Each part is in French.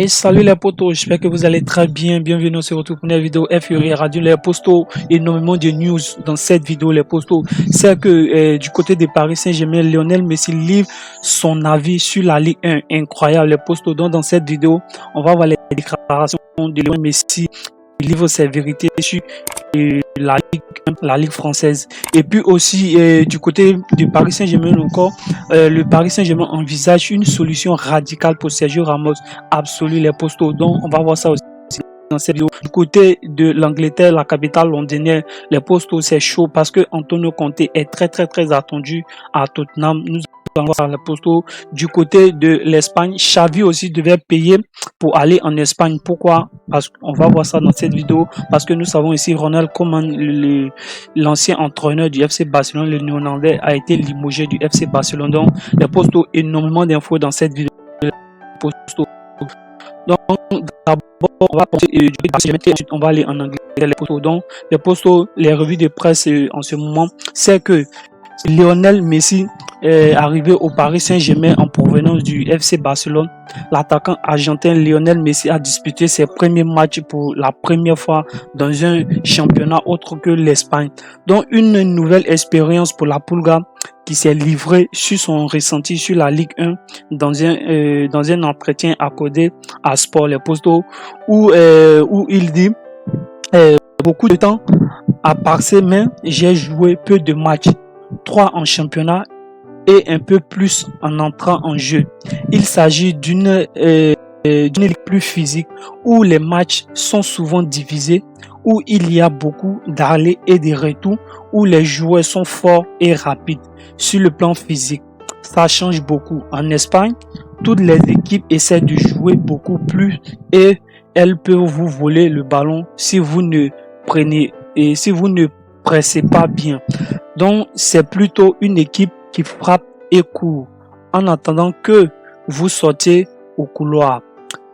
Et salut les potos, j'espère que vous allez très bien. Bienvenue sur votre première vidéo FURI Radio. Les postos, énormément de news dans cette vidéo. Les postos, c'est que du côté de Paris Saint-Germain, Lionel Messi livre son avis sur la Ligue 1. Incroyable les postos. Donc dans cette vidéo, on va voir les déclarations de Lionel Messi. Il livre ses vérités sur la Ligue française. Et puis aussi du côté du Paris Saint-Germain encore, le Paris Saint-Germain envisage une solution radicale pour Sergio Ramos. Absolu les postos. Donc on va voir ça aussi dans cette vidéo. Du côté de l'Angleterre, la capitale londonienne, les postos c'est chaud parce que Antonio Conte est très attendu à Tottenham. Nous allons voir les postos. Du côté de l'Espagne, Xavi aussi devait payer pour aller en Espagne. Pourquoi? Parce qu'on va voir ça dans cette vidéo. Parce que nous savons ici Ronald Koeman, l'ancien entraîneur du FC Barcelone, le néerlandais, a été limogé du FC Barcelone. Donc les postos, énormément d'infos dans cette vidéo. Donc d'abord on va aller en anglais les postos. Donc les postos, les revues de presse en ce moment, c'est que Lionel Messi est arrivé au Paris Saint-Germain en provenance du FC Barcelone. L'attaquant argentin Lionel Messi a disputé ses premiers matchs pour la première fois dans un championnat autre que l'Espagne. Donc une nouvelle expérience pour la Pulga qui s'est livré sur son ressenti sur la Ligue 1 dans un entretien accordé à Sport Les Postos où il dit beaucoup de temps à part ses mains, j'ai joué peu de matchs, 3 en championnat et un peu plus en entrant en jeu. Il s'agit d'une ligue plus physique où les matchs sont souvent divisés, où il y a beaucoup d'allers et de retours, où les joueurs sont forts et rapides. Sur le plan physique, ça change beaucoup. En Espagne, toutes les équipes essaient de jouer beaucoup plus et elles peuvent vous voler le ballon si vous ne pressez pas bien. Donc, c'est plutôt une équipe qui frappe et court en attendant que vous sortiez au couloir.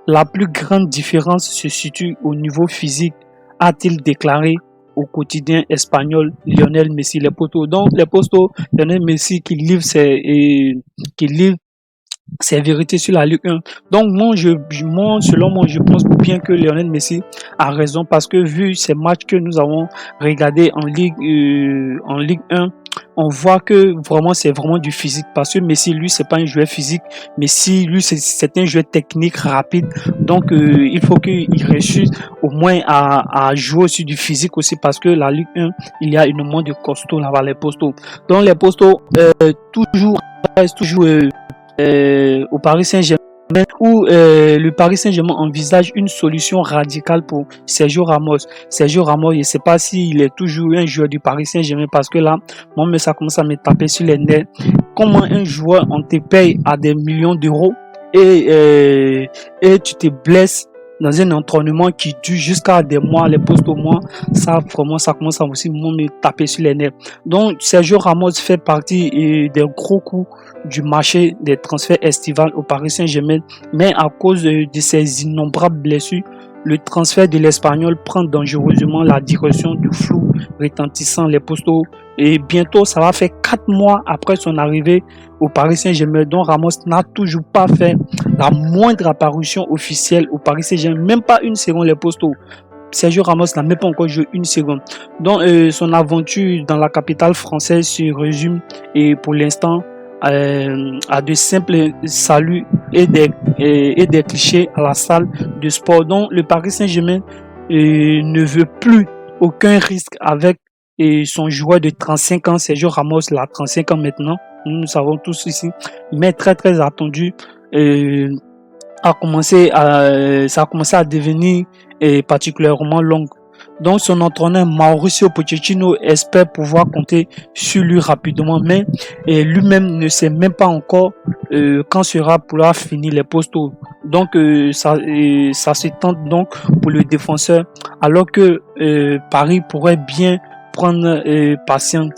La plus grande différence se situe au niveau physique, a-t-il déclaré au quotidien espagnol Lionel Messi. Les potos. Donc, les postos, Lionel Messi qui livre ses vérités sur la Ligue 1. Donc selon moi, je pense bien que Lionel Messi a raison parce que vu ces matchs que nous avons regardés en Ligue 1, on voit que c'est vraiment du physique parce que Messi, lui, c'est pas un joueur physique. Messi, lui, c'est un joueur technique rapide. Donc, il faut qu'il réussisse au moins à jouer aussi du physique aussi parce que la Ligue 1, il y a énormément de costauds là-bas, les postos. Donc, les postos, toujours au Paris Saint-Germain où le Paris Saint-Germain envisage une solution radicale pour Sergio Ramos. Sergio Ramos, je ne sais pas s'il est toujours un joueur du Paris Saint-Germain parce que là, moi, ça commence à me taper sur les nerfs. Comment un joueur, on te paye à des millions d'euros et tu te blesses dans un entraînement qui dure jusqu'à des mois, les postes au mois, ça commence à aussi me taper sur les nerfs. Donc, Sergio Ramos fait partie des gros coups du marché des transferts estivales au Paris Saint-Germain, mais à cause de ses innombrables blessures, le transfert de l'Espagnol prend dangereusement la direction du flou retentissant les postos. Et bientôt, ça va faire 4 mois après son arrivée au Paris Saint-Germain, dont Ramos n'a toujours pas fait la moindre apparition officielle au Paris Saint-Germain, même pas une seconde les postos. Sergio Ramos n'a même pas encore joué une seconde. Donc, son aventure dans la capitale française se résume et pour l'instant à de simples saluts et des clichés à la salle de sport. Donc le Paris Saint-Germain ne veut plus aucun risque avec son joueur de 35 ans, Sergio Ramos, il a 35 ans maintenant, nous savons tous ici, mais très attendu. Ça a commencé à devenir particulièrement long. Donc son entraîneur Mauricio Pochettino espère pouvoir compter sur lui rapidement, mais lui-même ne sait même pas encore quand pourra finir les postos. Donc ça se tente donc pour le défenseur, alors que Paris pourrait bien prendre patience.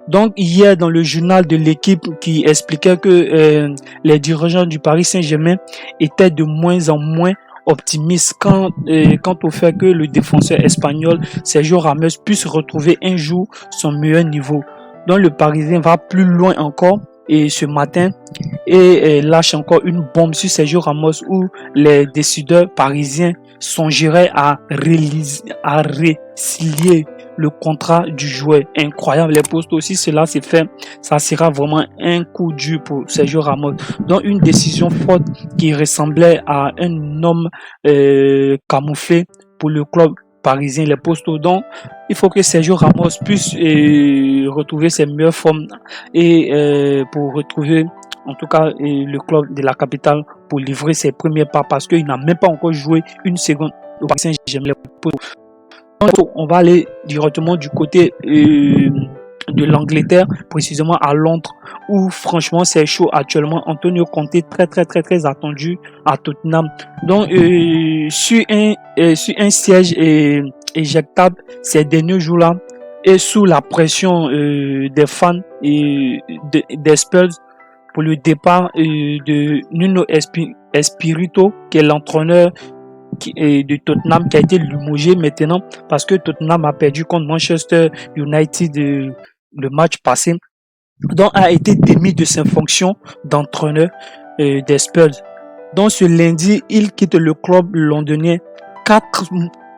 Donc hier dans le journal de l'équipe qui expliquait que les dirigeants du Paris Saint-Germain étaient de moins en moins optimiste quant au fait que le défenseur espagnol Sergio Ramos puisse retrouver un jour son meilleur niveau. Donc le Parisien va plus loin encore et ce matin et lâche encore une bombe sur Sergio Ramos où les décideurs parisiens songeraient à résilier le contrat du joueur. Incroyable, les postes aussi, cela s'est fait, ça sera vraiment un coup dur pour Sergio Ramos. Donc une décision forte qui ressemblait à un homme camouflé pour le club parisien, les postos. Donc il faut que Sergio Ramos puisse retrouver ses meilleures formes et pour retrouver en tout cas le club de la capitale pour livrer ses premiers pas, parce qu'il n'a même pas encore joué une seconde au Paris Saint-Germain. On va aller directement du côté de l'Angleterre, précisément à Londres, où franchement c'est chaud actuellement. Antonio Conte très attendu à Tottenham. Donc sur un siège éjectable ces derniers jours-là, et sous la pression des fans et des Spurs pour le départ de Nuno Espirito, qui est l'entraîneur de Tottenham, qui a été limogé maintenant parce que Tottenham a perdu contre Manchester United le match passé, donc a été démis de ses fonctions d'entraîneur des Spurs. Donc ce lundi, il quitte le club londonien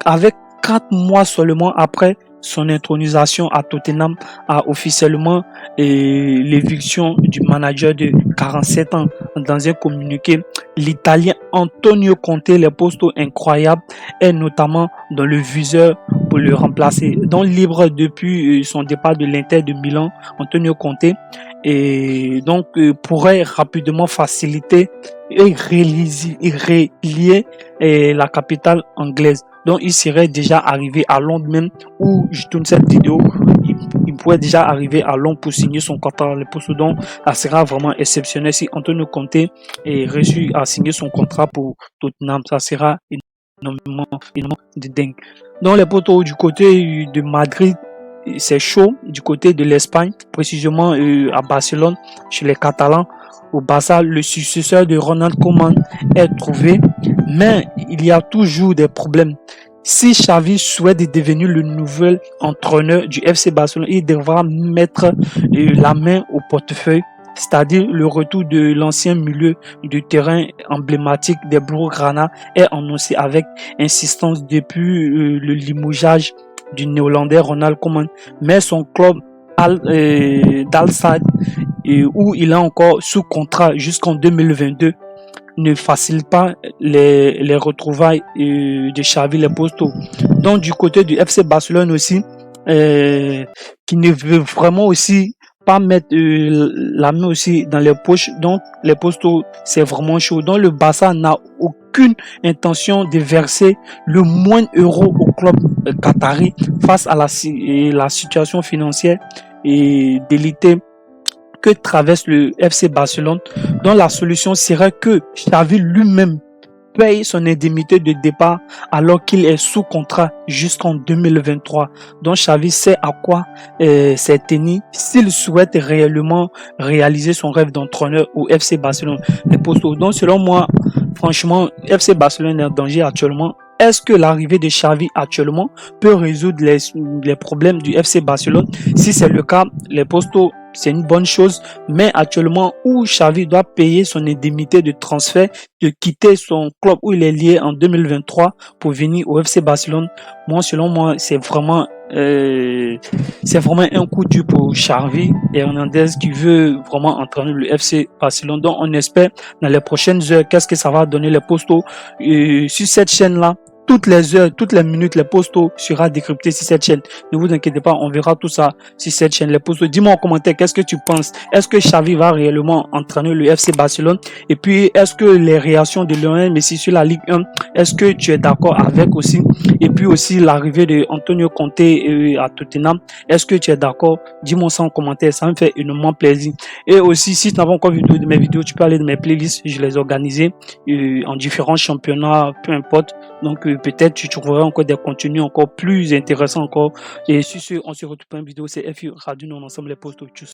avec 4 mois seulement après son intronisation à Tottenham, a officiellement l'éviction du manager de 47 ans. Dans un communiqué, l'Italien Antonio Conte, les postes incroyables, est notamment dans le viseur pour le remplacer. Donc libre depuis son départ de l'Inter de Milan, Antonio Conte et donc pourrait rapidement faciliter et relier la capitale anglaise. Donc il serait déjà arrivé à Londres même où je tourne cette vidéo. Il pourrait déjà arriver à Londres pour signer son contrat. Le poste, donc ça sera vraiment exceptionnel si Antonio Conte est reçu à signer son contrat pour Tottenham. Ça sera énormément de dingue. Donc les poteaux du côté de Madrid, c'est chaud. Du côté de l'Espagne, précisément à Barcelone, chez les Catalans, au Barça, le successeur de Ronald Koeman est trouvé, mais il y a toujours des problèmes. Si Xavi souhaite devenir le nouvel entraîneur du FC Barcelone, il devra mettre la main au portefeuille, c'est-à-dire le retour de l'ancien milieu de terrain emblématique des Blaugrana est annoncé avec insistance depuis le limogeage du néerlandais Ronald Koeman, mais son club d'Al-Sadd, où il est encore sous contrat jusqu'en 2022, ne facilite pas les retrouvailles de Xavi les Postos. Donc du côté du FC Barcelone aussi, qui ne veut vraiment aussi pas mettre la main aussi dans les poches. Donc les Postos, c'est vraiment chaud. Donc le Barça n'a aucune intention de verser le moindre euro au club qatari face à la situation financière et délitée que traverse le FC Barcelone. Donc la solution serait que Xavi lui-même paye son indemnité de départ alors qu'il est sous contrat jusqu'en 2023. Donc Xavi sait à quoi s'est tenu s'il souhaite réellement réaliser son rêve d'entraîneur au FC Barcelone. Donc selon moi, franchement, FC Barcelone est en danger actuellement. Est-ce que l'arrivée de Xavi actuellement peut résoudre les problèmes du FC Barcelone? Si c'est le cas, les Postos, c'est une bonne chose, mais actuellement où Xavi doit payer son indemnité de transfert, de quitter son club où il est lié en 2023 pour venir au FC Barcelone, selon moi, c'est vraiment un coup dur pour Xavi Hernandez qui veut vraiment entraîner le FC Barcelone. Donc on espère dans les prochaines heures qu'est-ce que ça va donner les Postos sur cette chaîne-là. Toutes les heures, toutes les minutes, les postos sera décrypté sur cette chaîne. Ne vous inquiétez pas, on verra tout ça sur cette chaîne. Les postos, dis-moi en commentaire, qu'est-ce que tu penses? Est-ce que Xavi va réellement entraîner le FC Barcelone? Et puis, est-ce que les réactions de Lionel Messi sur la Ligue 1, est-ce que tu es d'accord avec aussi? Et puis aussi, l'arrivée de Antonio Conte à Tottenham, est-ce que tu es d'accord? Dis-moi ça en commentaire, ça me fait énormément plaisir. Et aussi, si tu n'as pas encore vu de mes vidéos, tu peux aller dans mes playlists, je les ai organisées en différents championnats, peu importe. Donc, peut-être tu trouveras encore des contenus encore plus intéressants encore. Et sur ce, on se retrouve pour une vidéo. C'est FU Radio, nous ensemble les postes. Tchuss.